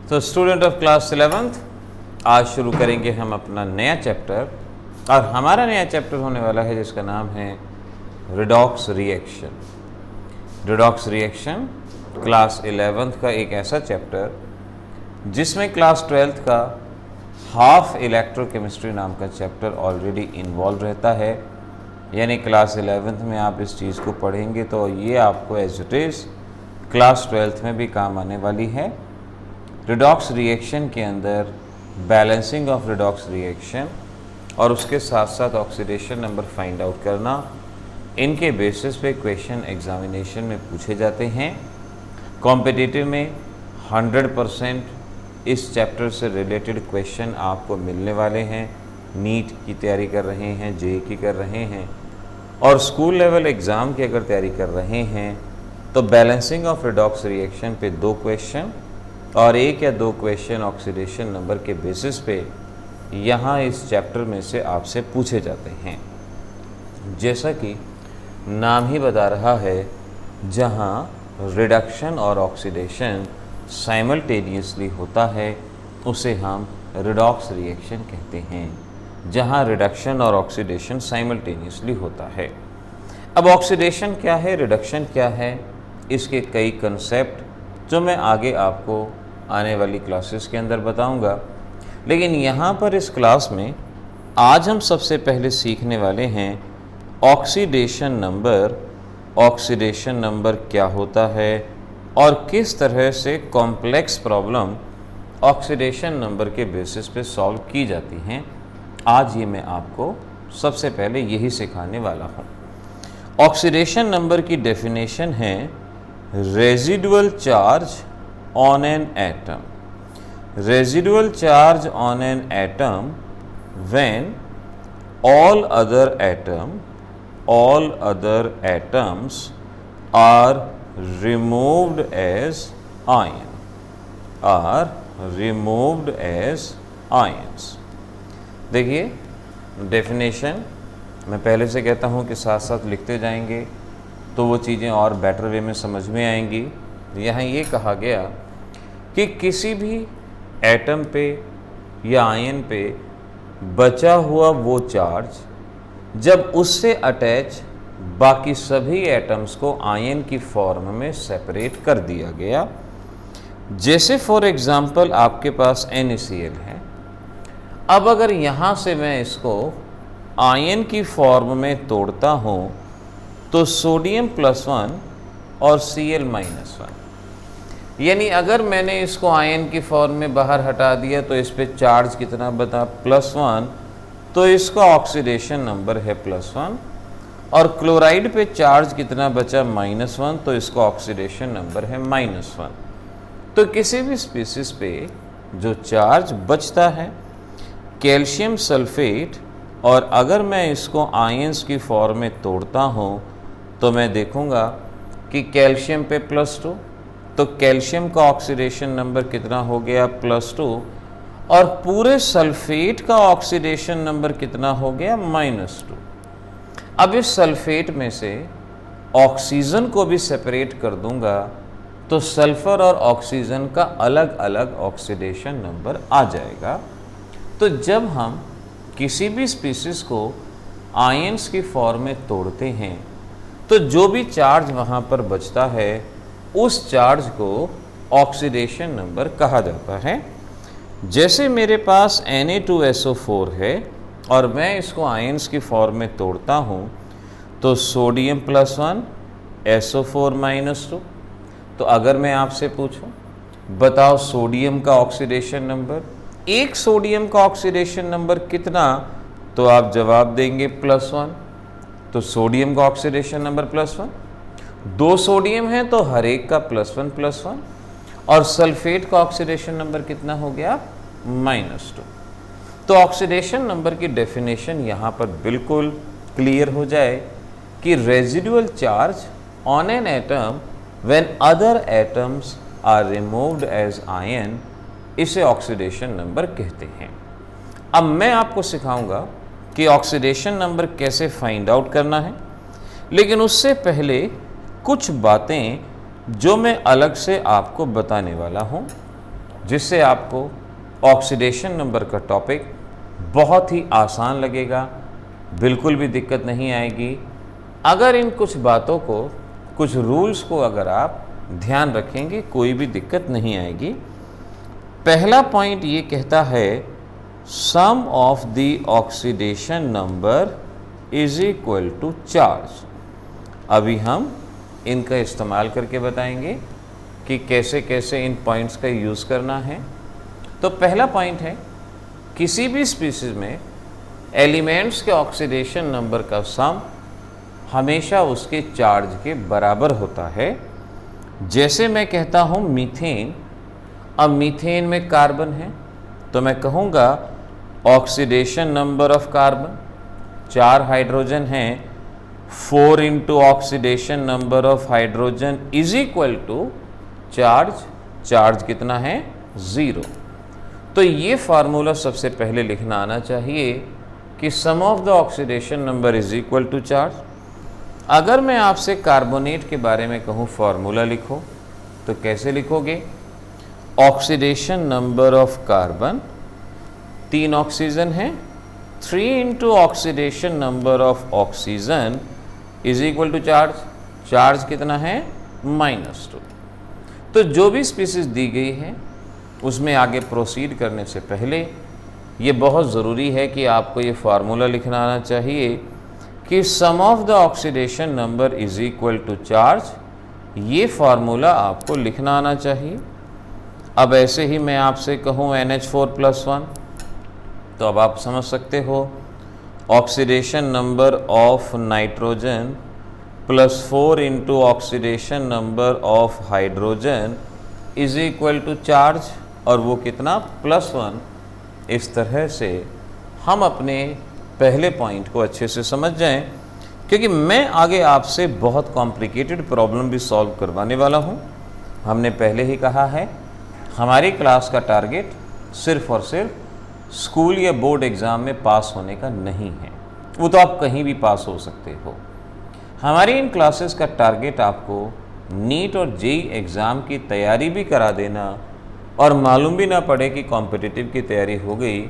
तो student of class 11th, आज शुरू करेंगे हम अपना नया चैप्टर और हमारा नया चैप्टर होने वाला है जिसका नाम है redox reaction. Redox reaction class 11th का एक ऐसा चैप्टर जिसमें क्लास 12th का हाफ इलेक्ट्रोकेमिस्ट्री नाम का चैप्टर ऑलरेडी इन्वॉल्व रहता है। यानी क्लास 11th में आप इस चीज़ को पढ़ेंगे तो ये आपको as it is class 12th में भी काम आने वाली है। रिडॉक्स रिएक्शन के अंदर बैलेंसिंग ऑफ रिडॉक्स रिएक्शन और उसके साथ साथ ऑक्सीडेशन नंबर फाइंड आउट करना, इनके बेसिस पे क्वेश्चन एग्जामिनेशन में पूछे जाते हैं। कॉम्पिटिटिव में 100% इस चैप्टर से रिलेटेड क्वेश्चन आपको मिलने वाले हैं। नीट की तैयारी कर रहे हैं, जेईई की कर रहे हैं और स्कूल लेवल एग्ज़ाम की अगर तैयारी कर रहे हैं तो बैलेंसिंग ऑफ रिडॉक्स रिएक्शन पे 2 क्वेश्चन और 1 या 2 क्वेश्चन ऑक्सीडेशन नंबर के बेसिस पे यहाँ इस चैप्टर में से आपसे पूछे जाते हैं। जैसा कि नाम ही बता रहा है, जहाँ रिडक्शन और ऑक्सीडेशन साइमल्टेनियसली होता है उसे हम रिडॉक्स रिएक्शन कहते हैं। जहाँ रिडक्शन और ऑक्सीडेशन साइमल्टेनियसली होता है। अब ऑक्सीडेशन क्या है, रिडक्शन क्या है, इसके कई कंसेप्ट जो मैं आगे आपको आने वाली क्लासेस के अंदर बताऊंगा। लेकिन यहाँ पर इस क्लास में आज हम सबसे पहले सीखने वाले हैं ऑक्सीडेशन नंबर। ऑक्सीडेशन नंबर क्या होता है और किस तरह से कॉम्प्लेक्स प्रॉब्लम ऑक्सीडेशन नंबर के बेसिस पे सॉल्व की जाती हैं। आज ये मैं आपको सबसे पहले यही सिखाने वाला हूँ। ऑक्सीडेशन नंबर की डेफिनेशन है residual charge on an atom. Residual charge on an atom when all other atoms are removed as ions. देखिए डेफिनेशन मैं पहले से कहता हूँ कि साथ साथ लिखते जाएंगे तो वो चीज़ें और बेटर वे में समझ में आएंगी। यहाँ ये कहा गया कि किसी भी एटम पे या आयन पे बचा हुआ वो चार्ज जब उससे अटैच बाकी सभी एटम्स को आयन की फॉर्म में सेपरेट कर दिया गया। जैसे फॉर एग्जांपल आपके पास NaCl है। अब अगर यहाँ से मैं इसको आयन की फॉर्म में तोड़ता हूँ तो सोडियम +1 और Cl-1, यानी अगर मैंने इसको आयन की फॉर्म में बाहर हटा दिया तो इस पे चार्ज कितना बता +1, तो इसका ऑक्सीडेशन नंबर है +1। और क्लोराइड पे चार्ज कितना बचा -1, तो इसका ऑक्सीडेशन नंबर है -1। तो किसी भी स्पीसीज पे जो चार्ज बचता है कैल्शियम सल्फेट, और अगर मैं इसको आयंस की फॉर्म में तोड़ता हूँ तो मैं देखूँगा कि कैल्शियम पे +2, तो कैल्शियम का ऑक्सीडेशन नंबर कितना हो गया +2, और पूरे सल्फेट का ऑक्सीडेशन नंबर कितना हो गया -2। अब इस सल्फेट में से ऑक्सीजन को भी सेपरेट कर दूंगा तो सल्फर और ऑक्सीजन का अलग अलग ऑक्सीडेशन नंबर आ जाएगा। तो जब हम किसी भी स्पीसीज को आयंस की फॉर्म में तोड़ते हैं तो जो भी चार्ज वहाँ पर बचता है उस चार्ज को ऑक्सीडेशन नंबर कहा जाता है। जैसे मेरे पास Na2SO4 है और मैं इसको आयंस की फॉर्म में तोड़ता हूँ तो सोडियम +1 SO4-2। तो अगर मैं आपसे पूछूं बताओ सोडियम का ऑक्सीडेशन नंबर, एक सोडियम का ऑक्सीडेशन नंबर कितना, तो आप जवाब देंगे +1। तो सोडियम का ऑक्सीडेशन नंबर +1, 2 सोडियम है तो हर एक का +1 और सल्फेट का ऑक्सीडेशन नंबर कितना हो गया -2। तो ऑक्सीडेशन नंबर की डेफिनेशन यहाँ पर बिल्कुल क्लियर हो जाए कि residual charge on an atom when other atoms are removed as ion, इसे ऑक्सीडेशन नंबर कहते हैं। अब मैं आपको सिखाऊंगा कि ऑक्सीडेशन नंबर कैसे फाइंड आउट करना है, लेकिन उससे पहले कुछ बातें जो मैं अलग से आपको बताने वाला हूँ जिससे आपको ऑक्सीडेशन नंबर का टॉपिक बहुत ही आसान लगेगा, बिल्कुल भी दिक्कत नहीं आएगी। अगर इन कुछ बातों को, कुछ रूल्स को अगर आप ध्यान रखेंगे, कोई भी दिक्कत नहीं आएगी। पहला पॉइंट ये कहता है sum of the oxidation number is equal to charge. अभी हम इनका इस्तेमाल करके बताएंगे कि कैसे कैसे इन पॉइंट्स का यूज़ करना है। तो पहला पॉइंट है, किसी भी स्पीशीज़ में एलिमेंट्स के ऑक्सीडेशन नंबर का सम हमेशा उसके चार्ज के बराबर होता है। जैसे मैं कहता हूँ मीथेन, अब मीथेन में कार्बन है तो मैं कहूँगा oxidation number of carbon 4 hydrogen हैं, 4 into oxidation number of hydrogen is equal to charge. Charge कितना है? 0। तो ये फार्मूला सबसे पहले लिखना आना चाहिए कि sum of the oxidation number is equal to charge. अगर मैं आपसे कार्बोनेट के बारे में कहूँ फार्मूला लिखो, तो कैसे लिखोगे? Oxidation number of carbon, 3 oxygen है, 3 into oxidation number of oxygen is equal to charge. Charge कितना है? -2। तो जो भी स्पीसीज दी गई है उसमें आगे प्रोसीड करने से पहले ये बहुत ज़रूरी है कि आपको ये फार्मूला लिखना आना चाहिए कि sum of the oxidation number is equal to charge. ये फार्मूला आपको लिखना आना चाहिए। अब ऐसे ही मैं आपसे कहूँ NH4+1, तो अब आप समझ सकते हो oxidation number of nitrogen +4 into oxidation number of hydrogen is equal to charge, और वो कितना? +1। इस तरह से हम अपने पहले पॉइंट को अच्छे से समझ जाएं, क्योंकि मैं आगे आपसे बहुत कॉम्प्लिकेटेड प्रॉब्लम भी सॉल्व करवाने वाला हूं। हमने पहले ही कहा है हमारी क्लास का टारगेट सिर्फ और सिर्फ स्कूल या बोर्ड एग्ज़ाम में पास होने का नहीं है, वो तो आप कहीं भी पास हो सकते हो। हमारी इन क्लासेस का टारगेट आपको नीट और जेईई एग्ज़ाम की तैयारी भी करा देना, और मालूम भी ना पड़े कि कॉम्पिटिटिव की तैयारी हो गई,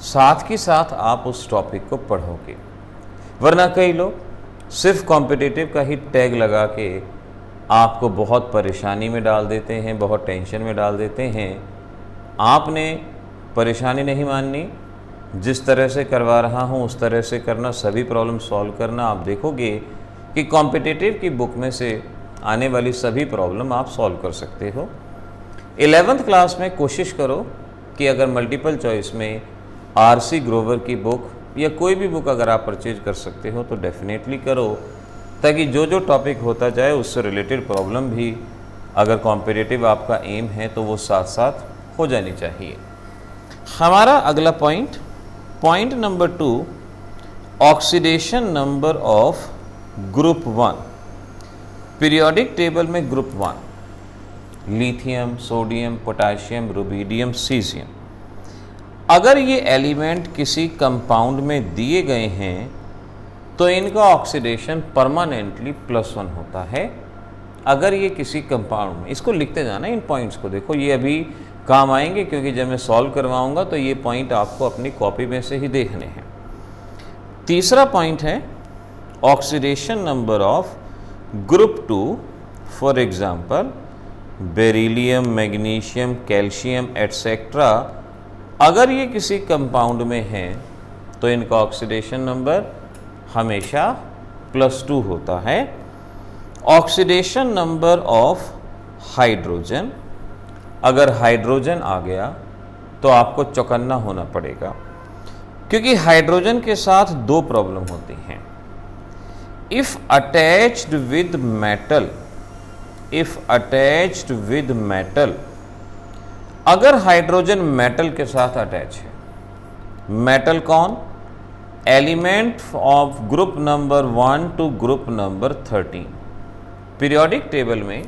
साथ ही साथ आप उस टॉपिक को पढ़ोगे। वरना कई लोग सिर्फ कॉम्पिटिटिव का ही टैग लगा के आपको बहुत परेशानी में डाल देते हैं, बहुत टेंशन में डाल देते हैं। आपने परेशानी नहीं माननी, जिस तरह से करवा रहा हूँ उस तरह से करना, सभी प्रॉब्लम सॉल्व करना। आप देखोगे कि कॉम्पिटिटिव की बुक में से आने वाली सभी प्रॉब्लम आप सॉल्व कर सकते हो। 11th क्लास में कोशिश करो कि अगर मल्टीपल चॉइस में RC ग्रोवर की बुक या कोई भी बुक अगर आप परचेज कर सकते हो तो डेफिनेटली करो, ताकि जो जो टॉपिक होता जाए उससे रिलेटेड प्रॉब्लम भी अगर कॉम्पिटिटिव आपका एम है तो वो साथ साथ हो जानी चाहिए। हमारा अगला point, point number 2, oxidation number of group 1। Periodic table में group 1 lithium, sodium, potassium, rubidium, caesium, अगर ये एलिमेंट किसी कंपाउंड में दिए गए हैं तो इनका ऑक्सीडेशन परमानेंटली +1 होता है। अगर ये किसी कंपाउंड में, इसको लिखते जाना, इन पॉइंट्स को देखो, ये अभी काम आएंगे क्योंकि जब मैं सॉल्व करवाऊंगा तो ये पॉइंट आपको अपनी कॉपी में से ही देखने हैं। तीसरा पॉइंट है oxidation number of group 2, for example beryllium, magnesium, calcium etcetera. अगर ये किसी कंपाउंड में है तो इनका ऑक्सीडेशन नंबर हमेशा +2 होता है। ऑक्सीडेशन नंबर ऑफ हाइड्रोजन, अगर हाइड्रोजन आ गया तो आपको चौकन्ना होना पड़ेगा, क्योंकि हाइड्रोजन के साथ 2 प्रॉब्लम होती हैं। इफ अटैच्ड विद मेटल, अगर हाइड्रोजन मेटल के साथ अटैच है, मेटल कौन? Element of group number 1 to group number 13। Periodic table में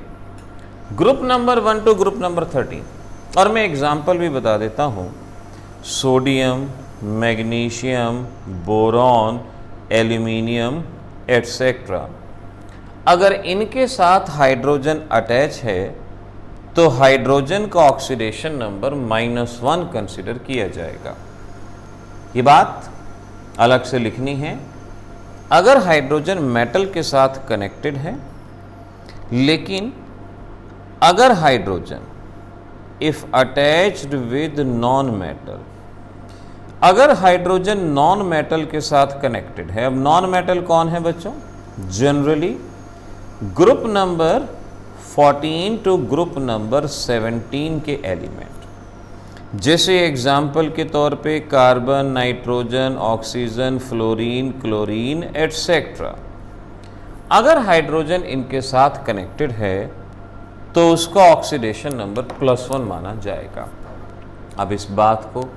group number 1 to group number 13, और मैं एग्जांपल भी बता देता हूँ, sodium, magnesium, boron, aluminium etcetera. अगर इनके साथ हाइड्रोजन अटैच है तो हाइड्रोजन का ऑक्सीडेशन नंबर -1 कंसिडर किया जाएगा। ये बात अलग से लिखनी है। अगर हाइड्रोजन मेटल के साथ कनेक्टेड है, लेकिन अगर hydrogen if attached with non metal, अगर हाइड्रोजन नॉन मेटल के साथ कनेक्टेड है, अब नॉन मेटल कौन है बच्चों? Generally group number 14 to group number 17 के एलिमेंट, जैसे एग्जाम्पल के तौर पे carbon, nitrogen, oxygen, fluorine, chlorine etcetera. अगर हाइड्रोजन इनके साथ कनेक्टेड है तो उसका ऑक्सीडेशन नंबर +1 माना जाएगा। अब इस बात को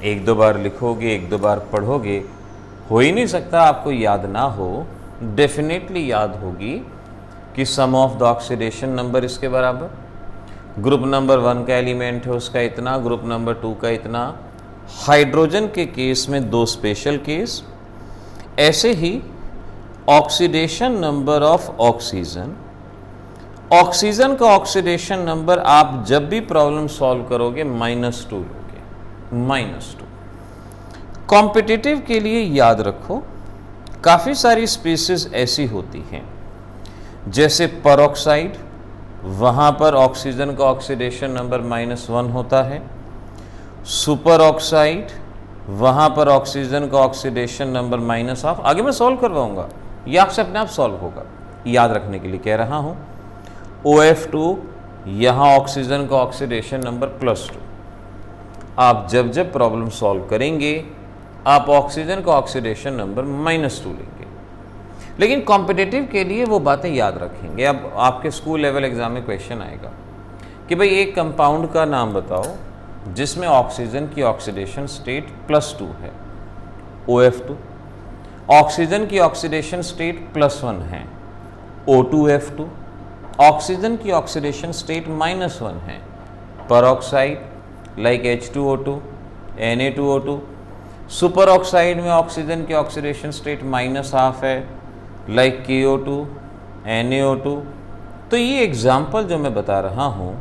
एक दो बार लिखोगे, एक दो बार पढ़ोगे, हो ही नहीं सकता आपको याद ना हो। डेफिनेटली याद होगी कि sum of the oxidation number इसके बराबर, ग्रुप नंबर 1 का एलिमेंट है उसका इतना, ग्रुप नंबर 2 का इतना। हाइड्रोजन के केस में 2 स्पेशल केस। ऐसे ही oxidation number of oxygen, oxygen का ऑक्सीडेशन नंबर आप जब भी प्रॉब्लम सॉल्व करोगे -2 लोगे, -2। कॉम्पिटिटिव के लिए याद रखो, काफ़ी सारी स्पीसीज ऐसी होती हैं, जैसे परऑक्साइड, वहाँ पर ऑक्सीजन का ऑक्सीडेशन नंबर -1 होता है। सुपर ऑक्साइड, वहाँ पर ऑक्सीजन का ऑक्सीडेशन नंबर -1/2। आगे मैं सॉल्व करवाऊंगा, ये आपसे अपने आप सॉल्व होगा, याद रखने के लिए कह रहा हूँ। OF2, यहाँ ऑक्सीजन का ऑक्सीडेशन नंबर +2। आप जब जब प्रॉब्लम सॉल्व करेंगे आप ऑक्सीजन का ऑक्सीडेशन नंबर -2 लेंगे। लेकिन कॉम्पिटिटिव के लिए वो बातें याद रखेंगे। अब आपके स्कूल लेवल एग्जाम में क्वेश्चन आएगा कि भाई एक कंपाउंड का नाम बताओ जिसमें ऑक्सीजन की ऑक्सीडेशन स्टेट +2 है, OF2। ऑक्सीजन की ऑक्सीडेशन स्टेट +1 है, O2F2। ऑक्सीजन की ऑक्सीडेशन स्टेट -1 है, peroxide like H2O2, Na2O2। Super oxide में ऑक्सीजन की ऑक्सीडेशन स्टेट -1/2 है, लाइक KO2, NaO2। तो ये एग्जाम्पल जो मैं बता रहा हूँ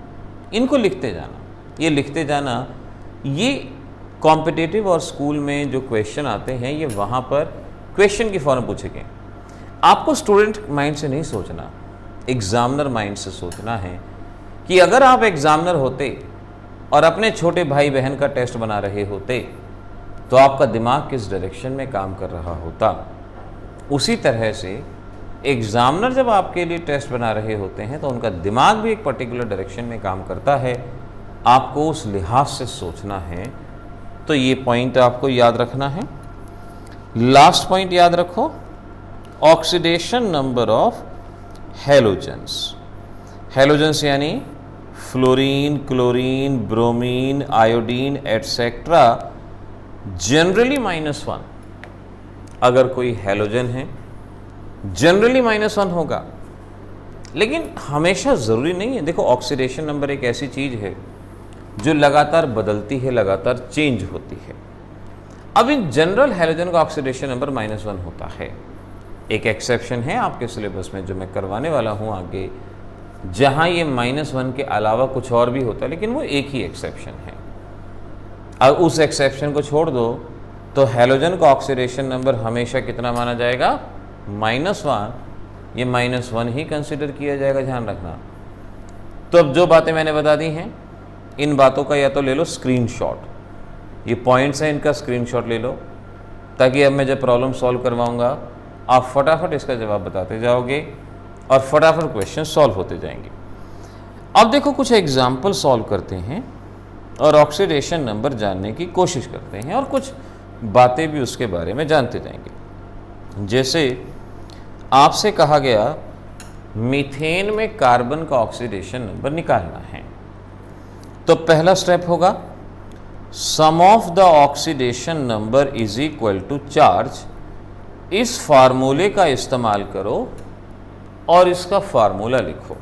इनको लिखते जाना, ये लिखते जाना। ये कॉम्पिटिटिव और स्कूल में जो क्वेश्चन आते हैं ये वहाँ पर क्वेश्चन की फॉर्म पूछे गए। आपको स्टूडेंट माइंड से नहीं सोचना, एग्जामिनर माइंड से सोचना है कि अगर आप एग्जामिनर होते और अपने छोटे भाई बहन का टेस्ट बना रहे होते तो आपका दिमाग किस डायरेक्शन में काम कर रहा होता। उसी तरह से एग्जामिनर जब आपके लिए टेस्ट बना रहे होते हैं तो उनका दिमाग भी एक पर्टिकुलर डायरेक्शन में काम करता है, आपको उस लिहाज से सोचना है। तो ये पॉइंट आपको याद रखना है। लास्ट पॉइंट याद रखो, oxidation number of halogens. Halogens यानी fluorine, chlorine, bromine, iodine etcetera, generally -1। अगर कोई हेलोजन है जनरली -1 होगा, लेकिन हमेशा ज़रूरी नहीं है। देखो ऑक्सीडेशन नंबर एक ऐसी चीज़ है जो लगातार बदलती है, लगातार चेंज होती है। अब इन जनरल हेलोजन का ऑक्सीडेशन नंबर -1 होता है। एक एक्सेप्शन है आपके सिलेबस में जो मैं करवाने वाला हूँ आगे, जहाँ ये -1 के अलावा कुछ और भी होता है, लेकिन वो एक ही एक्सेप्शन है। अब उस एक्सेप्शन को छोड़ दो तो हेलोजन का ऑक्सीडेशन नंबर हमेशा कितना माना जाएगा? -1। ये -1 ही कंसिडर किया जाएगा, ध्यान रखना। तो अब जो बातें मैंने बता दी हैं, इन बातों का या तो ले लो स्क्रीनशॉट, ये पॉइंट्स हैं इनका स्क्रीनशॉट ले लो, ताकि अब मैं जब प्रॉब्लम सॉल्व करवाऊंगा आप फटाफट इसका जवाब बताते जाओगे और फटाफट क्वेश्चन सॉल्व होते जाएंगे। अब देखो कुछ एग्जाम्पल सॉल्व करते हैं और ऑक्सीडेशन नंबर जानने की कोशिश करते हैं और कुछ बातें भी उसके बारे में जानते जाएंगे। जैसे आपसे कहा गया मीथेन में कार्बन का ऑक्सीडेशन नंबर निकालना है, तो पहला स्टेप होगा sum of the oxidation number is equal to charge. इस फार्मूले का इस्तेमाल करो और इसका फार्मूला लिखो।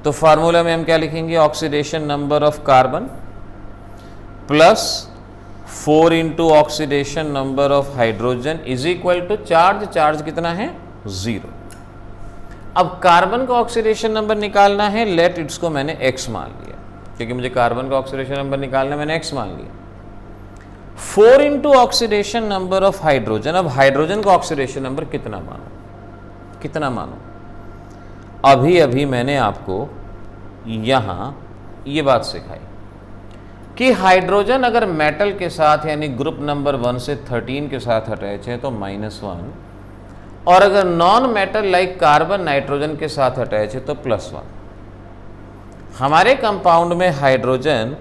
तो फार्मूला में हम क्या लिखेंगे? Oxidation number of carbon plus 4 into oxidation number of hydrogen is equal to charge. Charge कितना है? 0। अब कार्बन का ऑक्सीडेशन नंबर निकालना है, लेट इसको मैंने x मान लिया, क्योंकि मुझे कार्बन का ऑक्सीडेशन नंबर निकालना है, मैंने x मान लिया। 4 into oxidation number of hydrogen. अब हाइड्रोजन का ऑक्सीडेशन नंबर कितना मानो, कितना मानो? अभी अभी मैंने आपको यहां ये बात सिखाई कि हाइड्रोजन अगर मेटल के साथ यानी ग्रुप नंबर 1 से 13 के साथ अटैच है तो -1, और अगर non metal like carbon nitrogen के साथ अटैच है तो +1। हमारे कंपाउंड में हाइड्रोजन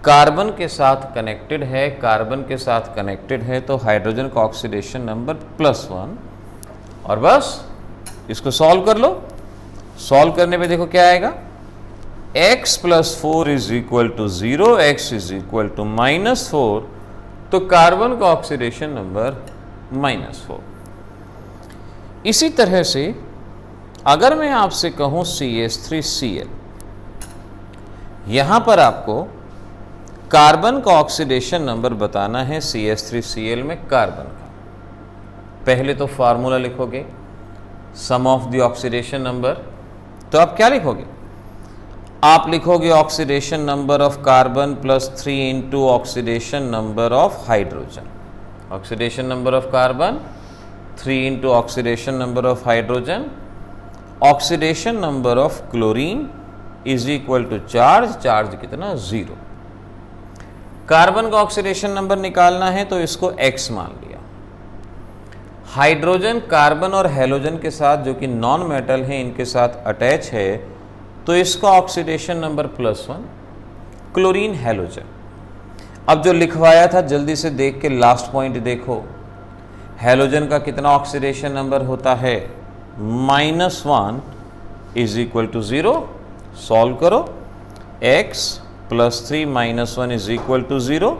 कार्बन के साथ कनेक्टेड है, कार्बन के साथ कनेक्टेड है, तो हाइड्रोजन का ऑक्सीडेशन नंबर +1। और बस इसको सॉल्व कर लो। सॉल्व करने पे देखो क्या आएगा, x + 4 = 0, x = -4, तो कार्बन का ऑक्सीडेशन नंबर -4। इसी तरह से अगर मैं आपसे कहूं CH3Cl, यहां पर आपको कार्बन का ऑक्सीडेशन नंबर बताना है CH3Cl में कार्बन का। पहले तो फार्मूला लिखोगे सम ऑफ द ऑक्सीडेशन नंबर, तो आप क्या लिखोगे? आप लिखोगे oxidation number of carbon +3 into oxidation number of hydrogen. Oxidation number of carbon 3 into oxidation number of hydrogen. Oxidation number of chlorine = charge, charge कितना? 0। कार्बन का ऑक्सीडेशन नंबर निकालना है तो इसको x मान लिया। हाइड्रोजन कार्बन और हैलोजन के साथ, जो कि नॉन मेटल है, इनके साथ अटैच है, तो इसका ऑक्सीडेशन नंबर +1। क्लोरीन हैलोजन, अब जो लिखवाया था जल्दी से देख के लास्ट पॉइंट देखो। हैलोजन का कितना ऑक्सीडेशन नंबर होता है? -1 = 0। सॉल्व करो, x + 3 - 1 = 0,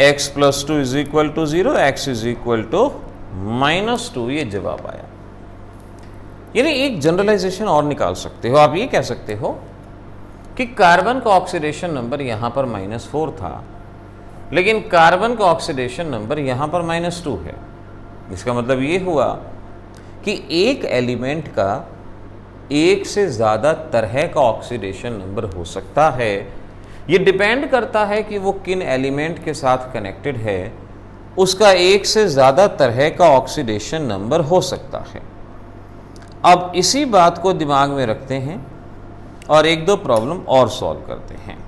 x + 2 = 0, x = -2। ये जवाब आया। यानी एक जनरलाइजेशन और निकाल सकते हो, आप ये कह सकते हो कि कार्बन का ऑक्सीडेशन नंबर यहां पर -4 था, लेकिन कार्बन का ऑक्सीडेशन नंबर यहां पर -2 है। इसका मतलब ये हुआ कि एक एलिमेंट का एक से ज़्यादा तरह का ऑक्सीडेशन नंबर हो सकता है। ये डिपेंड करता है कि वो किन एलिमेंट के साथ कनेक्टेड है, उसका एक से ज़्यादा तरह का ऑक्सीडेशन नंबर हो सकता है। अब इसी बात को दिमाग में रखते हैं और एक दो प्रॉब्लम और सॉल्व करते हैं।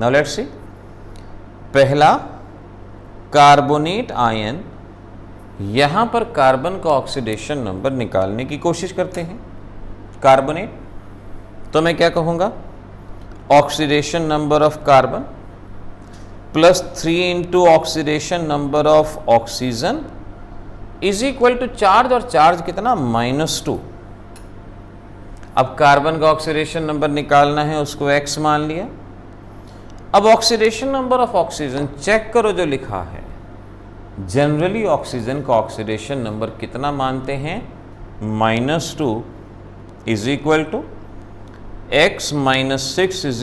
Now let's see. पहला, कार्बोनेट आयन, यहां पर कार्बन का ऑक्सीडेशन नंबर निकालने की कोशिश करते हैं। कार्बोनेट, तो मैं क्या कहूंगा? Oxidation number of carbon +3 into oxidation number of oxygen = charge, और चार्ज कितना? -2। अब कार्बन का ऑक्सीडेशन नंबर निकालना है, उसको x मान लिया। अब oxidation number of oxygen check करो जो लिखा है। जनरली ऑक्सीजन का ऑक्सीडेशन नंबर कितना मानते हैं? -2 = x - 6 =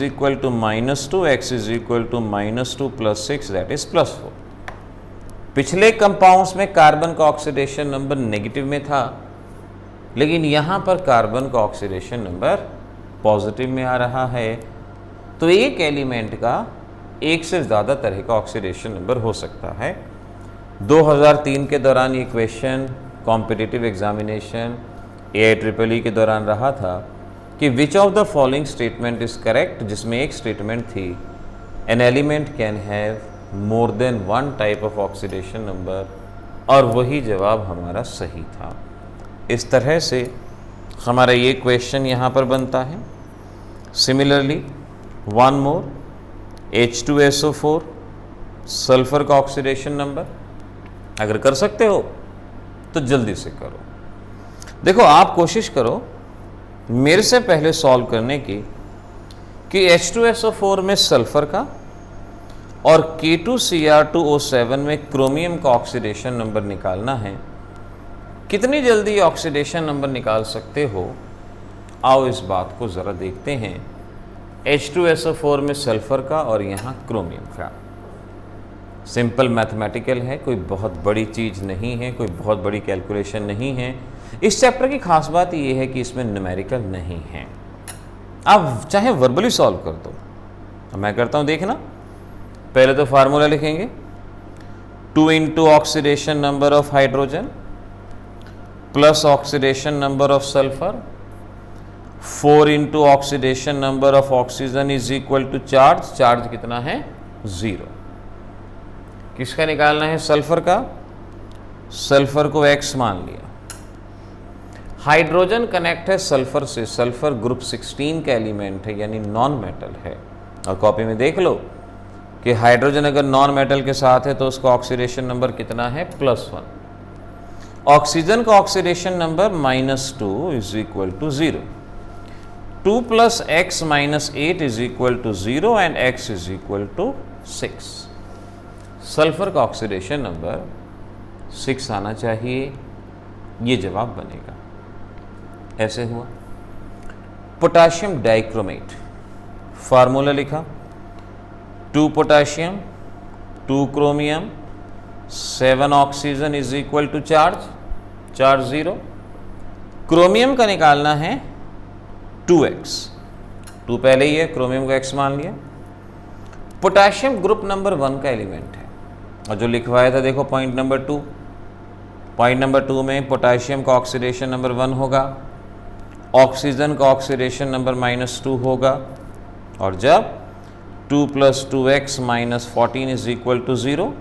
-2, x = -2 + 6 दैट इज +4। पिछले कंपाउंड्स में कार्बन का ऑक्सीडेशन नंबर नेगेटिव में था, लेकिन यहाँ पर कार्बन का ऑक्सीडेशन नंबर पॉजिटिव में आ रहा है। तो एक एलिमेंट का एक से ज़्यादा तरह का ऑक्सीडेशन नंबर हो सकता है। 2003 के दौरान ये क्वेश्चन कॉम्पिटिटिव एग्जामिनेशन AIEEE के दौरान रहा था कि which of the following statement is correct, जिसमें एक स्टेटमेंट थी an element can have more than 1 type of oxidation number, और वही जवाब हमारा सही था। इस तरह से हमारा ये क्वेश्चन यहाँ पर बनता है। सिमिलरली 1 मोर H2SO4, सल्फर का ऑक्सीडेशन नंबर अगर कर सकते हो तो जल्दी से करो। देखो, आप कोशिश करो मेरे से पहले सॉल्व करने की कि H2SO4 में सल्फर का और K2Cr2O7 में क्रोमियम का ऑक्सीडेशन नंबर निकालना है। कितनी जल्दी ऑक्सीडेशन नंबर निकाल सकते हो, आओ इस बात को ज़रा देखते हैं। H2SO4 में सल्फर का और यहाँ क्रोमियम का। सिंपल मैथमेटिकल है, कोई बहुत बड़ी चीज़ नहीं है, कोई बहुत बड़ी कैलकुलेशन नहीं है। इस चैप्टर की खास बात यह है कि इसमें न्यूमेरिकल नहीं है, आप चाहे वर्बली सॉल्व कर दो। अब मैं करता हूं, देखना। पहले तो फार्मूला लिखेंगे, 2 into oxidation number of hydrogen plus oxidation number of sulphur, 4 into oxidation number of oxygen is equal to charge. Charge कितना है? 0। किसका निकालना है? सल्फर का। सल्फर को x मान लिया। हाइड्रोजन कनेक्ट है सल्फर से, सल्फर ग्रुप 16 का एलिमेंट है, यानी नॉन मेटल है। और कॉपी में देख लो कि हाइड्रोजन अगर नॉन मेटल के साथ है तो उसका ऑक्सीडेशन नंबर कितना है? +1। ऑक्सीजन का oxidation number -2 is equal to 0। 2 + x - 8 is equal to 0 and x is equal to 6। Sulphur का ऑक्सीडेशन नंबर 6 आना चाहिए, ये जवाब बनेगा। ऐसे हुआ। पोटाशियम डाइक्रोमेट, फार्मूला लिखा, 2 potassium 2 chromium 7 oxygen is equal to charge. Charge 0। Chromium का निकालना है 2x, 2 पहले ही है, क्रोमियम का x मान लिया। पोटाशियम ग्रुप नंबर 1 का एलिमेंट है, और जो लिखवाया था देखो पॉइंट नंबर 2। पॉइंट नंबर 2 में पोटाशियम का ऑक्सीडेशन नंबर 1 होगा, ऑक्सीजन का ऑक्सीडेशन नंबर -2 होगा, और जब 2 + 2x - 14 is equal to 0,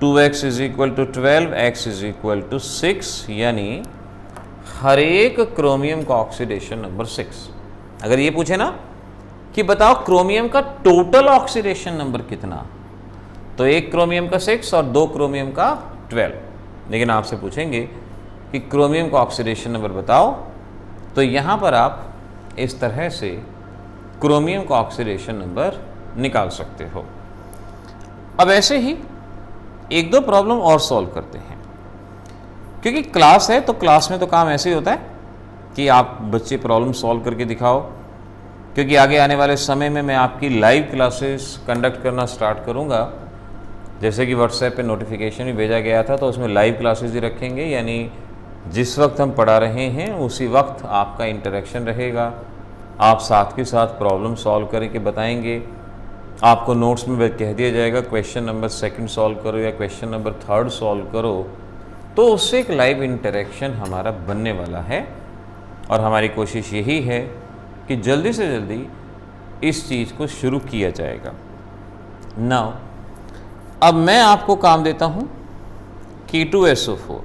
2x is equal to 12, x is equal to 6, यानी हर एक क्रोमियम का ऑक्सीडेशन नंबर 6। अगर ये पूछे ना कि बताओ क्रोमियम का टोटल ऑक्सीडेशन नंबर कितना, तो एक क्रोमियम का 6 और 2 क्रोमियम का 12। लेकिन आपसे पूछेंगे कि क्रोमियम का ऑक्सीडेशन नंबर बताओ, तो यहाँ पर आप इस तरह से क्रोमियम का ऑक्सीडेशन नंबर निकाल सकते हो। अब ऐसे ही 1-2 प्रॉब्लम और सॉल्व करते हैं, क्योंकि क्लास है तो क्लास में तो काम ऐसे ही होता है कि आप बच्चे प्रॉब्लम सॉल्व करके दिखाओ, क्योंकि आगे आने वाले समय में मैं आपकी लाइव क्लासेस कंडक्ट करना स्टार्ट करूँगा। जैसे कि व्हाट्सएप पे नोटिफिकेशन भी भेजा गया था, तो उसमें लाइव क्लासेस ही रखेंगे, यानी जिस वक्त हम पढ़ा रहे हैं उसी वक्त आपका इंटरेक्शन रहेगा। आप साथ के साथ प्रॉब्लम सॉल्व करके बताएंगे, आपको नोट्स में कह दिया जाएगा क्वेश्चन नंबर 2 सॉल्व करो या क्वेश्चन नंबर 3 सॉल्व करो, तो उससे एक लाइव इंटरेक्शन हमारा बनने वाला है। और हमारी कोशिश यही है कि जल्दी से जल्दी इस चीज़ को शुरू किया जाएगा। नाउ अब मैं आपको काम देता हूँ K2SO4,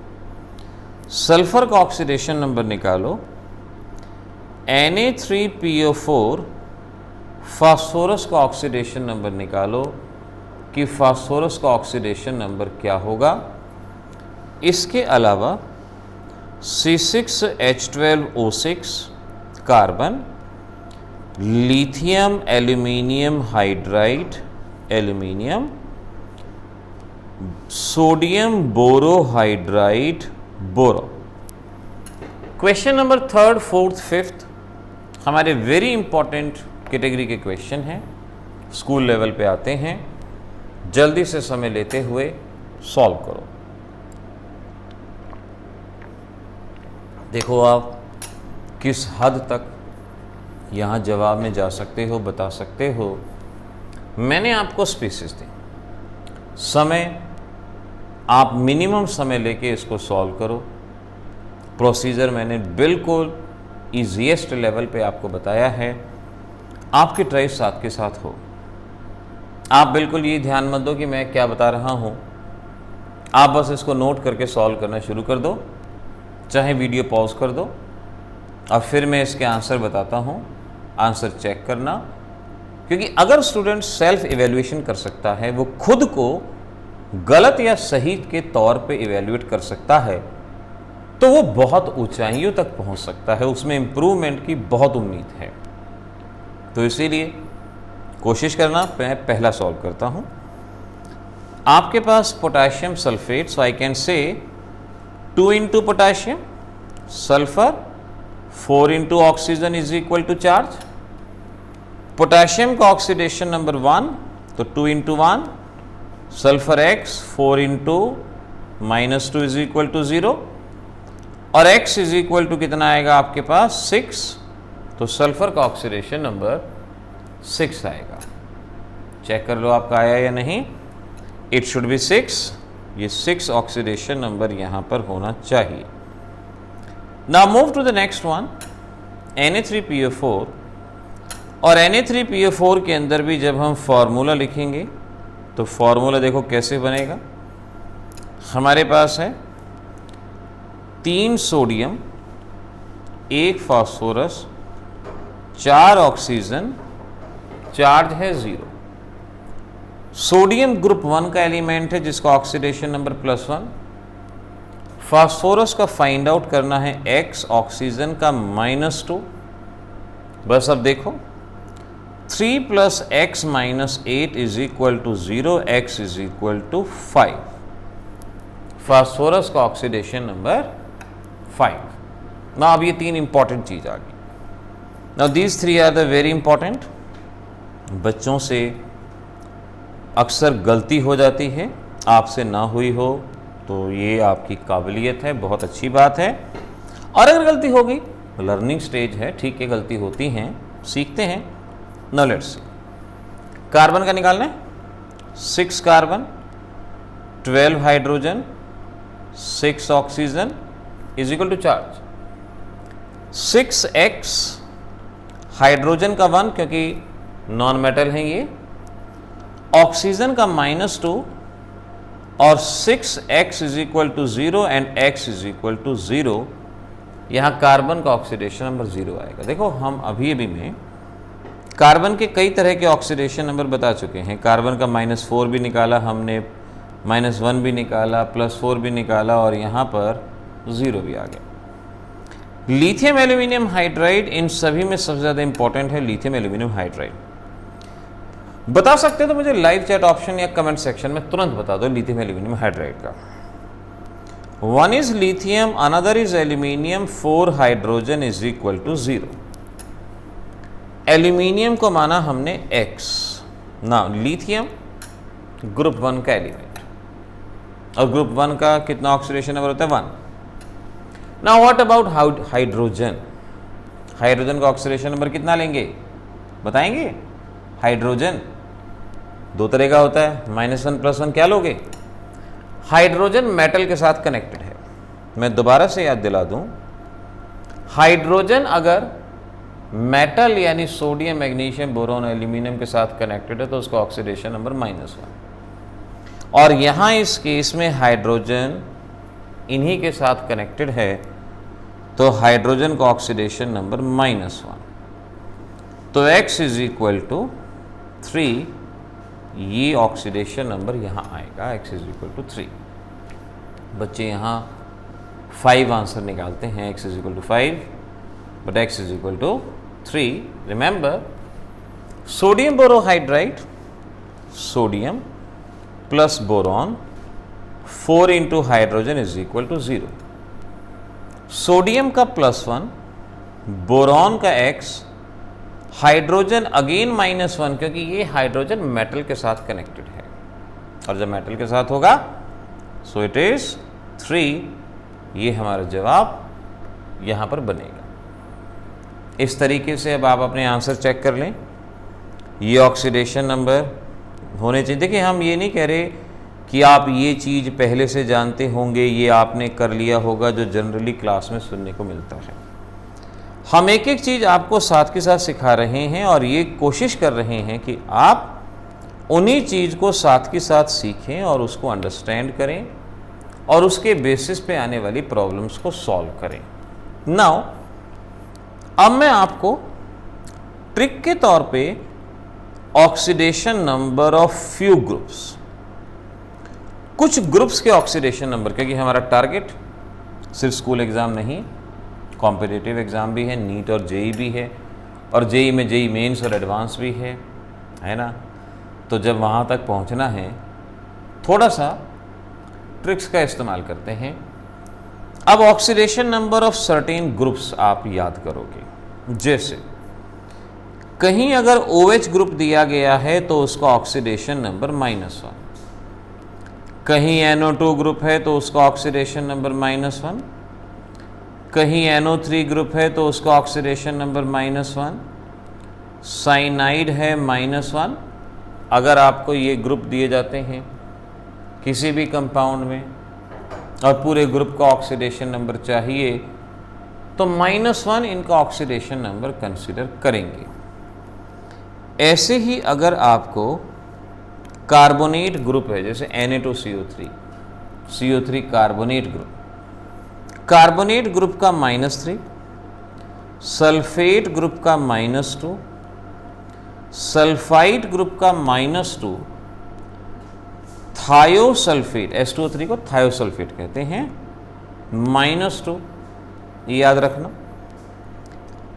सल्फर का ऑक्सीडेशन नंबर निकालो, Na3PO4 फास्फोरस का ऑक्सीडेशन नंबर निकालो कि फास्फोरस का ऑक्सीडेशन नंबर क्या होगा। इसके अलावा C6H12O6 carbon, lithium aluminium hydride aluminium, sodium borohydride boro. Question number 3, 4, 5 हमारे वेरी इंपॉर्टेंट कैटेगरी के क्वेश्चन हैं, स्कूल लेवल पे आते हैं। जल्दी से समय लेते हुए सॉल्व करो। देखो आप किस हद तक यहाँ जवाब में जा सकते हो, बता सकते हो। मैंने आपको स्पेसिस दी, समय आप मिनिमम समय लेके इसको सॉल्व करो। प्रोसीजर मैंने बिल्कुल ईजीएस्ट लेवल पे आपको बताया है, आपकी ट्राई साथ के साथ हो। आप बिल्कुल ये ध्यान मत दो कि मैं क्या बता रहा हूँ, आप बस इसको नोट करके सॉल्व करना शुरू कर दो, चाहे वीडियो पॉज कर दो और फिर मैं इसके आंसर बताता हूँ, आंसर चेक करना। क्योंकि अगर स्टूडेंट सेल्फ इवेल्युएशन कर सकता है, वो खुद को गलत या सही के तौर पे इवेल्युएट कर सकता है, तो वो बहुत ऊंचाइयों तक पहुंच सकता है, उसमें इम्प्रूवमेंट की बहुत उम्मीद है। तो इसीलिए कोशिश करना। मैं पहला सॉल्व करता हूं। आपके पास potassium sulphate, so I can say 2 into potassium sulphur 4 into oxygen is equal to charge. Potassium का ऑक्सीडेशन नंबर 1, तो 2 into 1, sulphur x 4 into -2 is equal to 0। और X इज इक्वल टू कितना आएगा आपके पास 6, तो सल्फर का ऑक्सीडेशन नंबर 6 आएगा। Check कर लो आपका आया या नहीं। इट शुड बी 6, ये 6 ऑक्सीडेशन नंबर यहां पर होना चाहिए। Now move to the next one, Na3PO4। और Na3PO4 के अंदर भी जब हम फॉर्मूला लिखेंगे तो फॉर्मूला देखो कैसे बनेगा। हमारे पास है 3 सोडियम, 1 फास्फोरस, 4 ऑक्सीजन, चार्ज है 0। सोडियम ग्रुप 1 का एलिमेंट है जिसका ऑक्सीडेशन नंबर +1। फास्फोरस का फाइंड आउट करना है X, ऑक्सीजन का -2। बस अब देखो 3 + x - 8 is equal to 0, x is equal to 5। Phosphorus का ऑक्सीडेशन नंबर 5। ना अब ये 3 इंपॉर्टेंट चीज आ गई। Now these 3 are the very important. बच्चों से अक्सर गलती हो जाती है, आपसे ना हुई हो तो ये आपकी काबिलियत है, बहुत अच्छी बात है। और अगर गलती हो गई, लर्निंग स्टेज है, ठीक है, गलती होती हैं, सीखते हैं। नाउ लेट्स सी, कार्बन का निकालना है। 6 carbon, 12 hydrogen, 6 oxygen is equal to charge 6x, hydrogen का 1 क्योंकि नॉन मेटल है ये, ऑक्सीजन का -2 और 6x is equal to 0 and x is equal to 0। यहां कार्बन का ऑक्सीडेशन नंबर 0 आएगा। देखो हम अभी में कार्बन के कई तरह के ऑक्सीडेशन नंबर बता चुके हैं। कार्बन का -4 भी निकाला हमने, -1 भी निकाला, +4 भी निकाला और यहाँ पर 0 भी आ गया। लिथियम एल्यूमिनियम हाइड्राइड, इन सभी में सबसे ज़्यादा इंपॉर्टेंट है लिथियम एल्यूमिनियम हाइड्राइड। बता सकते हो तो मुझे लाइव चैट ऑप्शन या कमेंट सेक्शन में तुरंत बता दो लिथियम एल्यूमिनियम हाइड्राइड का। 1 is lithium, another is aluminium, 4 hydrogen is equal to 0। Aluminium को माना हमने X। ना लिथियम ग्रुप 1 का एलिमेंट, और ग्रुप 1 का कितना ऑक्सीडेशन नंबर होता है 1। Now what about hydrogen? Hydrogen का ऑक्सीडेशन नंबर कितना लेंगे बताएंगे? हाइड्रोजन 2 तरह का होता है, -1 +1 क्या लोगे? हाइड्रोजन मेटल के साथ कनेक्टेड है। मैं दोबारा से याद दिला दूं, हाइड्रोजन अगर मेटल यानी सोडियम, मैग्नीशियम, बोरोन, एल्यूमिनियम के साथ कनेक्टेड है तो उसका ऑक्सीडेशन नंबर -1। और यहां इस केस में हाइड्रोजन इन्हीं के साथ कनेक्टेड है तो हाइड्रोजन का ऑक्सीडेशन नंबर -1। तो x इज इक्वल टू 3, ये ऑक्सीडेशन नंबर यहाँ आएगा, x इज इक्वल टू 3। बच्चे यहाँ 5 आंसर निकालते हैं, x is equal to 5 but x is equal to 3। Remember sodium borohydride, sodium plus boron 4 into hydrogen is equal to 0। Sodium का +1, boron का x, hydrogen again -1 क्योंकि ये हाइड्रोजन मेटल के साथ कनेक्टेड है और जब मेटल के साथ होगा सो इट इज 3। ये हमारा जवाब यहां पर बनेगा। इस तरीके से अब आप अपने आंसर चेक कर लें। ये ऑक्सीडेशन नंबर होने चाहिए। देखिए हम ये नहीं कह रहे कि आप ये चीज़ पहले से जानते होंगे, ये आपने कर लिया होगा जो जनरली क्लास में सुनने को मिलता है। हम एक एक चीज़ आपको साथ के साथ सिखा रहे हैं और ये कोशिश कर रहे हैं कि आप उन्हीं चीज़ को साथ के साथ सीखें और उसको अंडरस्टैंड करें और उसके बेसिस पे आने वाली प्रॉब्लम्स को सॉल्व करें। नाउ अब मैं आपको ट्रिक के तौर पे oxidation number of few groups, कुछ ग्रुप्स के ऑक्सीडेशन नंबर, क्योंकि हमारा टारगेट सिर्फ स्कूल एग्ज़ाम नहीं, कॉम्पिटिटिव एग्ज़ाम भी है, नीट और जेई भी है, और जेई में जेई मेंस और एडवांस भी है ना। तो जब वहाँ तक पहुँचना है थोड़ा सा ट्रिक्स का इस्तेमाल करते हैं। अब oxidation number of certain groups आप याद करोगे। जैसे कहीं अगर OH ग्रुप दिया गया है तो उसका ऑक्सीडेशन नंबर -1, कहीं NO2 ग्रुप है तो उसका ऑक्सीडेशन नंबर -1, कहीं NO3 ग्रुप है तो उसका ऑक्सीडेशन नंबर -1, साइनाइड है -1। अगर आपको ये ग्रुप दिए जाते हैं किसी भी कंपाउंड में और पूरे ग्रुप का ऑक्सीडेशन नंबर चाहिए तो -1 इनका ऑक्सीडेशन नंबर कंसीडर करेंगे। ऐसे ही अगर आपको कार्बोनेट ग्रुप है, जैसे Na2CO3, CO3 carbonate group, carbonate group का -3, सल्फेट ग्रुप का -2, सल्फाइड ग्रुप का -2, थायोसल्फेट H2O3 को थायोसल्फेट कहते हैं, -2, ये याद रखना।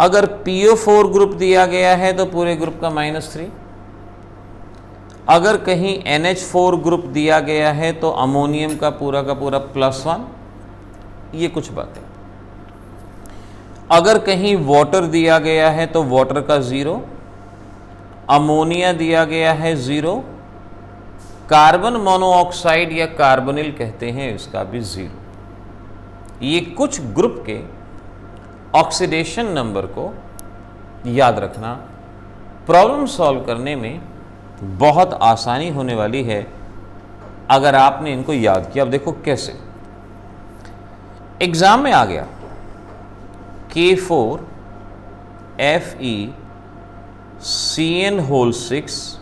अगर PO4 ग्रुप दिया गया है तो पूरे ग्रुप का -3। अगर कहीं NH4 ग्रुप दिया गया है तो अमोनियम का पूरा +1। ये कुछ बातें। अगर कहीं वाटर दिया गया है तो वाटर का 0, अमोनिया दिया गया है 0, कार्बन मोनोऑक्साइड या कार्बोनिल कहते हैं, इसका भी 0। ये कुछ ग्रुप के ऑक्सीडेशन नंबर को याद रखना प्रॉब्लम सॉल्व करने में बहुत आसानी होने वाली है अगर आपने इनको याद किया। अब देखो कैसे। एग्जाम में आ गया K4FeCN6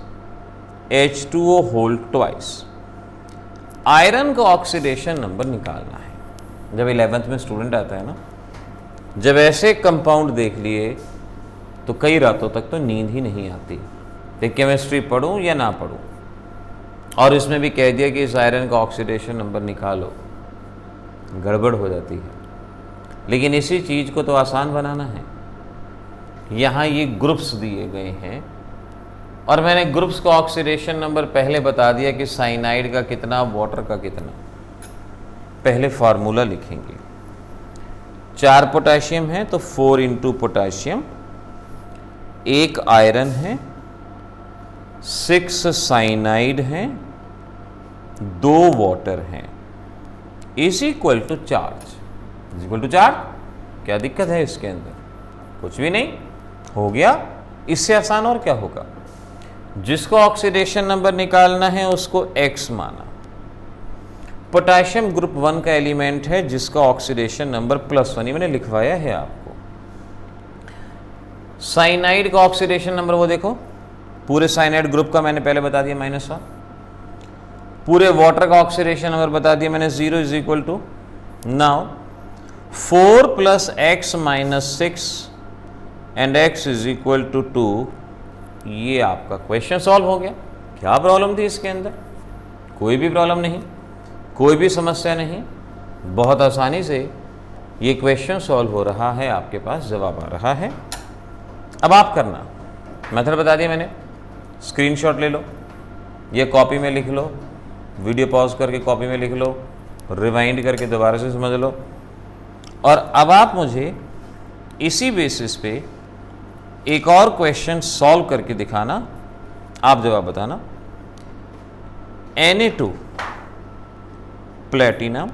H2O2। आयरन का ऑक्सीडेशन नंबर निकालना है। जब 11th में स्टूडेंट आता है ना, जब ऐसे कंपाउंड देख लिए तो कई रातों तक तो नींद ही नहीं आती, तो केमिस्ट्री पढ़ूं या ना पढ़ूं। और इसमें भी कह दिया कि इस आयरन का ऑक्सीडेशन नंबर निकालो, गड़बड़ हो जाती है। लेकिन इसी चीज़ को तो आसान बनाना है। यहाँ ये ग्रुप्स दिए गए हैं और मैंने ग्रुप्स का ऑक्सीडेशन नंबर पहले बता दिया कि साइनाइड का कितना, वाटर का कितना। पहले फार्मूला लिखेंगे। 4 पोटाशियम है तो 4 इंटू पोटाशियम, 1 आयरन है, 6 साइनाइड है, 2 वाटर हैं, is equal to charge. Is equal to charge. क्या दिक्कत है इसके अंदर? कुछ भी नहीं, हो गया। इससे आसान और क्या होगा? जिसको ऑक्सीडेशन नंबर निकालना है उसको X माना। पोटेशियम ग्रुप 1 का एलिमेंट है जिसका ऑक्सीडेशन नंबर +1, ये मैंने लिखवाया है आपको। साइनाइड का ऑक्सीडेशन नंबर वो देखो, पूरे साइनाइड ग्रुप का मैंने पहले बता दिया -1। पूरे वाटर का ऑक्सीडेशन नंबर बता दिया मैंने 0 is equal to, now 4 + x - 6 and x is equal to 2। ये आपका क्वेश्चन सॉल्व हो गया। क्या प्रॉब्लम थी इसके अंदर? कोई भी प्रॉब्लम नहीं, कोई भी समस्या नहीं। बहुत आसानी से ये क्वेश्चन सॉल्व हो रहा है, आपके पास जवाब आ रहा है। अब आप करना, मेथड बता दिया मैंने। स्क्रीनशॉट ले लो, ये कॉपी में लिख लो, वीडियो पॉज करके कॉपी में लिख लो, रिवाइंड करके दोबारा से समझ लो। और अब आप मुझे इसी बेसिस पे एक और क्वेश्चन सॉल्व करके दिखाना, आप जवाब बताना। Na2 platinum,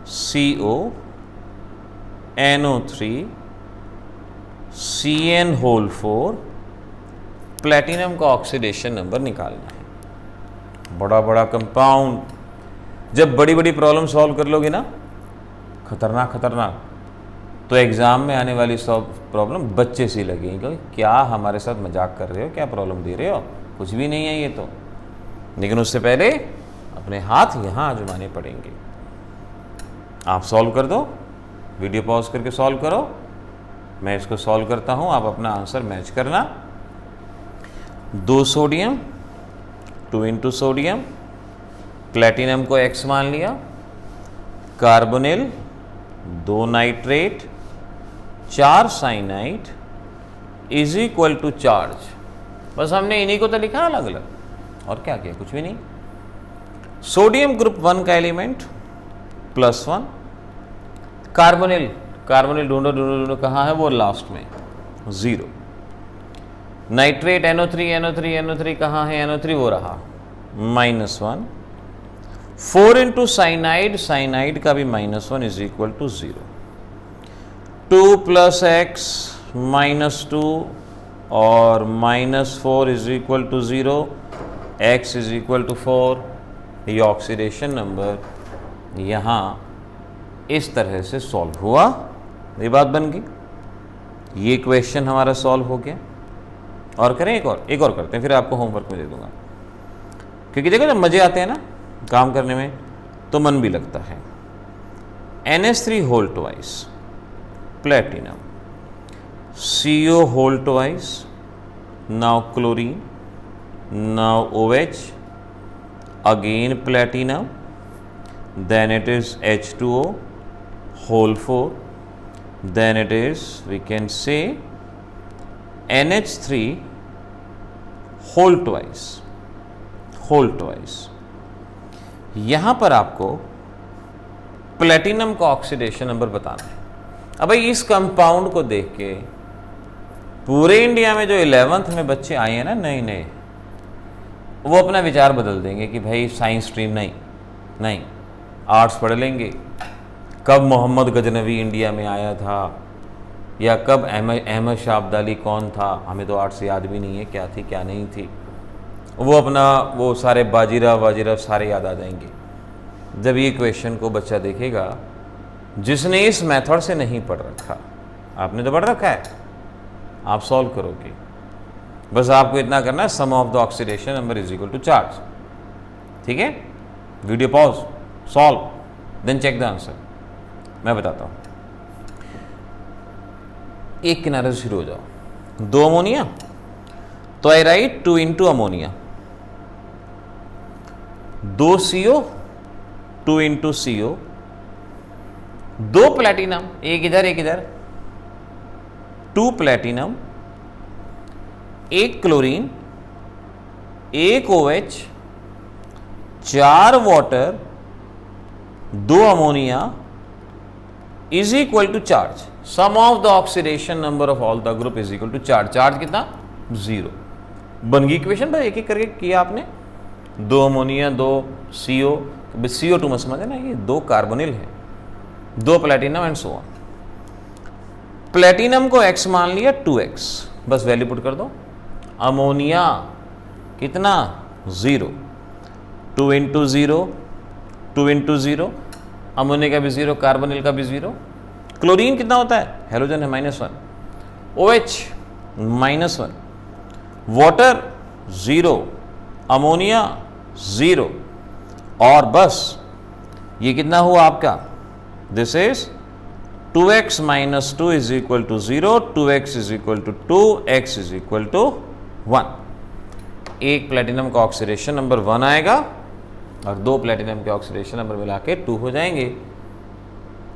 CO NO3 CN4, platinum का ऑक्सीडेशन नंबर निकालना है। बड़ा बड़ा कंपाउंड, जब बड़ी बड़ी प्रॉब्लम सॉल्व कर लोगे ना, खतरनाक, तो एग्ज़ाम में आने वाली सब प्रॉब्लम बच्चे सी लगेगी। क्या हमारे साथ मजाक कर रहे हो? क्या प्रॉब्लम दे रहे हो? कुछ भी नहीं है ये तो। लेकिन उससे पहले अपने हाथ यहाँ आजमाने पड़ेंगे। आप सॉल्व कर दो, वीडियो पॉज करके सॉल्व करो, मैं इसको सॉल्व करता हूँ, आप अपना आंसर मैच करना। 2 सोडियम, 2 इंटू सोडियम, प्लेटिनम को X मान लिया, carbonyl, 2 nitrate, 4 cyanide is equal to charge. बस हमने इन्हीं को तो लिखा अलग अलग, और क्या किया? कुछ भी नहीं। सोडियम ग्रुप 1 का एलिमेंट +1, कार्बोनिल ढूंढो कहाँ है? वो लास्ट में 0। नाइट्रेट NO3 कहाँ है? NO3 वो रहा -1। 4 इंटू साइनाइड का भी -1 is equal to 0। 2 plus x minus 2 और minus 4 is equal to 0, x is equal to 4। ये ऑक्सीडेशन नंबर यहाँ इस तरह से सॉल्व हुआ। ये बात बन गई, ये क्वेश्चन हमारा सॉल्व हो गया। और करें एक और करते हैं, फिर आपको होमवर्क में दे दूंगा, क्योंकि देखो जब मज़े आते हैं ना काम करने में तो मन भी लगता है। NH3 whole twice platinum, CO whole twice, now chlorine, now OH, again platinum, then it is H2O whole 4, then it is, we can say, NH3 whole twice। यहाँ पर आपको प्लेटिनम का ऑक्सीडेशन नंबर बताना है। अब भाई इस कंपाउंड को देख के पूरे इंडिया में जो 11th में बच्चे आए हैं ना नए, वो अपना विचार बदल देंगे कि भाई साइंस स्ट्रीम नहीं, आर्ट्स पढ़ लेंगे। कब मोहम्मद गजनवी इंडिया में आया था, या कब अहमद शाह अब्दाली कौन था, हमें तो आर्ट्स याद भी नहीं है क्या थी क्या नहीं थी। वो अपना वो सारे बाजीराव सारे याद आ जाएंगे। जब ये क्वेश्चन को बच्चा देखेगा जिसने इस मेथड से नहीं पढ़ रखा, आपने तो पढ़ रखा है, आप सॉल्व करोगे। बस आपको इतना करना है, sum of the oxidation number is equal to charge. ठीक है, video pause, solve, then check the answer. मैं बताता हूं, एक किनारे से शुरू हो जाओ। 2 अमोनिया, तो I write 2 into ammonia, 2 CO, 2 into CO, 2 platinum, एक इधर, 2 platinum, 1 chlorine, 1 OH, 4 water, 2 ammonia is equal to charge. Sum of the oxidation number of all the group is equal to charge. Charge कितना? 0। बन गई equation भाई, एक करके किया आपने। 2 अमोनिया, 2 CO, CO2 मत समझे ना, ये 2 कार्बोनिल है, 2 platinum and so on. Platinum को x मान लिया, 2x, बस वैल्यू पुट कर दो। अमोनिया कितना? 0, 2 इंटू 0, 2 इंटू 0, अमोनिया का भी 0, कार्बोनिल का भी 0। क्लोरीन कितना होता है? हेलोजन है, -1। OH -1, वाटर 0, अमोनिया 0, और बस ये कितना हुआ आपका? This is 2x - 2 is equal to 0, 2x is equal to 2, x is equal to 1। एक प्लेटिनम का ऑक्सीडेशन नंबर 1 आएगा और 2 प्लेटिनम के ऑक्सीडेशन नंबर मिला के 2 हो जाएंगे।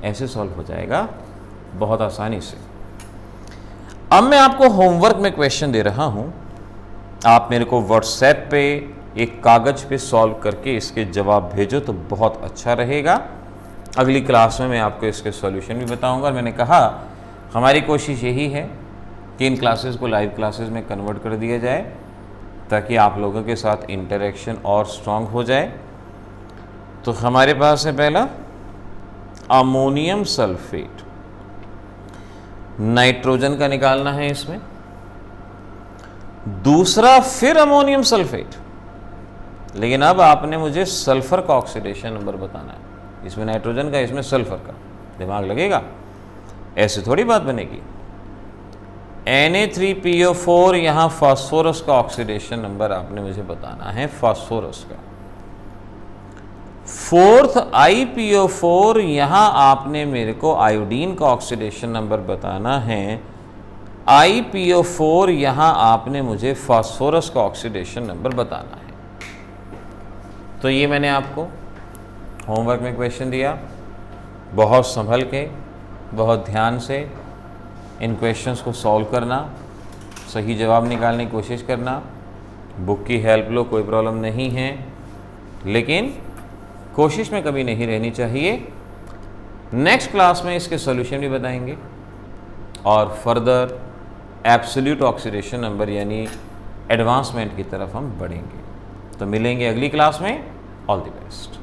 ऐसे सॉल्व हो जाएगा बहुत आसानी से। अब मैं आपको होमवर्क में क्वेश्चन दे रहा हूं, आप मेरे को व्हाट्सएप पे एक कागज पे सॉल्व करके इसके जवाब भेजो तो बहुत अच्छा रहेगा। अगली क्लास में मैं आपको इसके सॉल्यूशन भी बताऊंगा। और मैंने कहा हमारी कोशिश यही है कि इन क्लासेस को लाइव क्लासेस में कन्वर्ट कर दिया जाए ताकि आप लोगों के साथ इंटरेक्शन और स्ट्रॉन्ग हो जाए। तो हमारे पास है पहला अमोनियम सल्फेट, नाइट्रोजन का निकालना है इसमें। दूसरा फिर अमोनियम सल्फेट, लेकिन अब आपने मुझे सल्फर का ऑक्सीडेशन नंबर बताना है। इसमें नाइट्रोजन का, इसमें सल्फर का। दिमाग लगेगा, ऐसे थोड़ी बात बनेगी। Na3PO4, यहां फास्फोरस का ऑक्सीडेशन नंबर आपने मुझे बताना है, फास्फोरस का। 4th IPO4, यहां आपने मेरे को आयोडीन का ऑक्सीडेशन नंबर बताना है। IPO4, यहां आपने मुझे फास्फोरस का ऑक्सीडेशन नंबर बताना है। तो ये मैंने आपको होमवर्क में क्वेश्चन दिया। बहुत संभल के, बहुत ध्यान से इन क्वेश्चंस को सॉल्व करना, सही जवाब निकालने की कोशिश करना। बुक की हेल्प लो, कोई प्रॉब्लम नहीं है, लेकिन कोशिश में कभी नहीं रहनी चाहिए। नेक्स्ट क्लास में इसके सॉल्यूशन भी बताएंगे और फर्दर एब्सोल्यूट ऑक्सीडेशन नंबर यानी एडवांसमेंट की तरफ हम बढ़ेंगे। तो मिलेंगे अगली क्लास में। All the best.